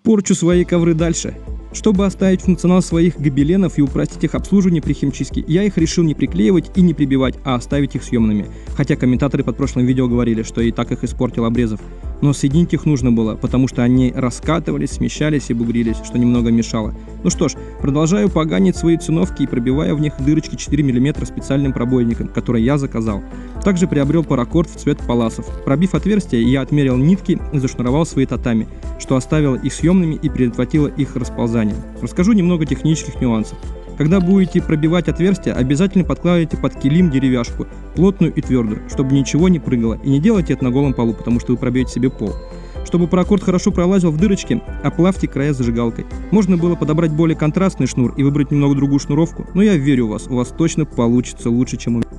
Порчу свои ковры дальше. Чтобы оставить функционал своих гобеленов и упростить их обслуживание при химчистке, я их решил не приклеивать и не прибивать, а оставить их съемными. Хотя комментаторы под прошлым видео говорили, что и так их испортил Обрезов. Но соединить их нужно было, потому что они раскатывались, смещались и бугрились, что немного мешало. Ну что ж, продолжаю поганить свои циновки и пробиваю в них дырочки 4 мм специальным пробойником, который я заказал. Также приобрел паракорд в цвет паласов. Пробив отверстие, я отмерил нитки и зашнуровал свои татами, что оставило их съемными и предотвратило их расползание. Расскажу немного технических нюансов. Когда будете пробивать отверстия, обязательно подкладывайте под килим деревяшку, плотную и твердую, чтобы ничего не прыгало, и не делайте это на голом полу, потому что вы пробьете себе пол. Чтобы паракорд хорошо пролазил в дырочки, оплавьте края зажигалкой. Можно было подобрать более контрастный шнур и выбрать немного другую шнуровку, но я верю в вас, у вас точно получится лучше, чем у меня.